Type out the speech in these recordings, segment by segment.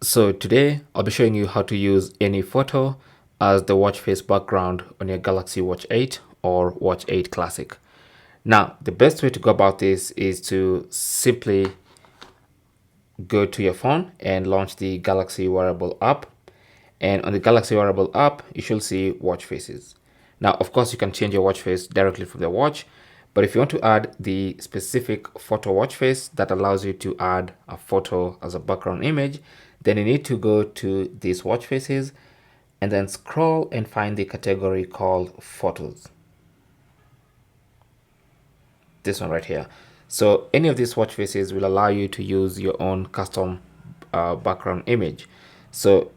So today I'll be showing you how to use any photo as the watch face background on your Galaxy Watch 8 or Watch 8 Classic. Now, the best way to go about this is to simply go to your phone and launch the Galaxy Wearable app. And on the Galaxy Wearable app, you should see watch faces. Now, of course, you can change your watch face directly from the watch, but if you want to add the specific photo watch face that allows you to add a photo as a background image, then you need to go to these watch faces and then scroll and find the category called photos. This one right here. So any of these watch faces will allow you to use your own custom background image. So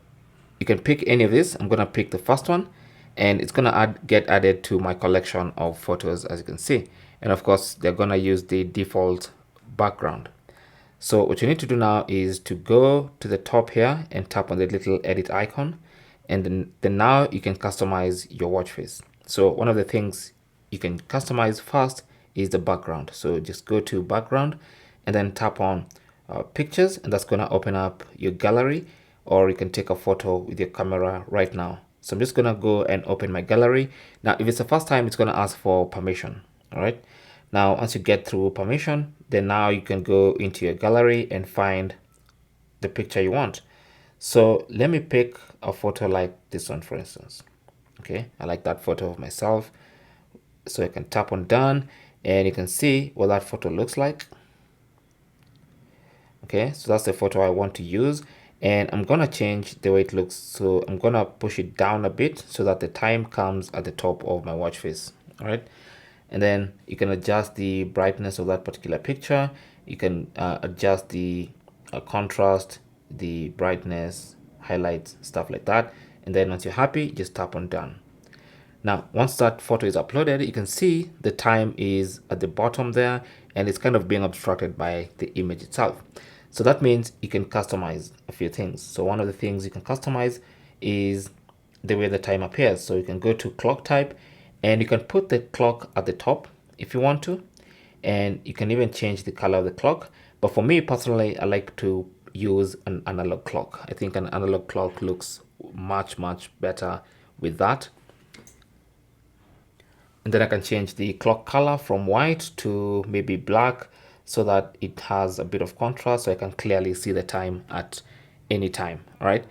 you can pick any of this. I'm gonna pick the first one, and it's gonna get added to my collection of photos, as you can see. And of course, they're gonna use the default background. So what you need to do now is to go to the top here and tap on the little edit icon, and then now you can customize your watch face. So one of the things you can customize first is the background. So just go to background and then tap on pictures, and that's going to open up your gallery, or you can take a photo with your camera right now. So I'm just going to go and open my gallery. Now, if it's the first time, it's going to ask for permission. All right. Now, once you get through permission, then now you can go into your gallery and find the picture you want. So let me pick a photo like this one, for instance. Okay, I like that photo of myself. So I can tap on done, and you can see what that photo looks like. Okay, so that's the photo I want to use, and I'm gonna change the way it looks. So I'm gonna push it down a bit so that the time comes at the top of my watch face. All right, and then you can adjust the brightness of that particular picture. You can adjust the contrast, the brightness, highlights, stuff like that. And then once you're happy, just tap on done. Now, once that photo is uploaded, you can see the time is at the bottom there, and it's kind of being obstructed by the image itself. So that means you can customize a few things. So one of the things you can customize is the way the time appears. So you can go to clock type, and you can put the clock at the top if you want to, and you can even change the color of the clock. But for me personally, I like to use an analog clock. I think an analog clock looks much better with that. And then I can change the clock color from white to maybe black so that it has a bit of contrast, so I can clearly see the time at any time. All right,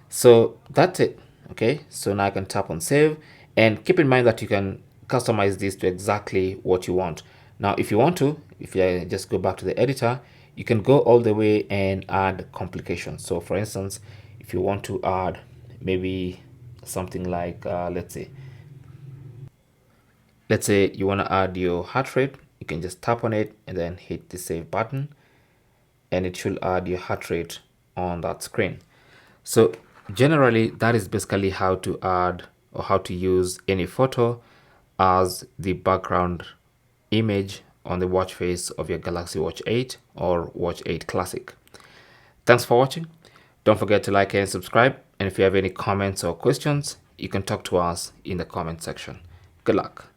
so that's it. Okay, so now I can tap on save, and keep in mind that you can customize this to exactly what you want. Now if you want to, if you just go back to the editor, you can go all the way and add complications. So for instance, if you want to add maybe something like let's say you want to add your heart rate, you can just tap on it and then hit the save button, and it should add your heart rate on that screen. So generally, that is basically how to add or how to use any photo as the background image on the watch face of your Galaxy Watch 8 or Watch 8 Classic. Thanks for watching. Don't forget to like and subscribe, and if you have any comments or questions, you can talk to us in the comment section. Good luck.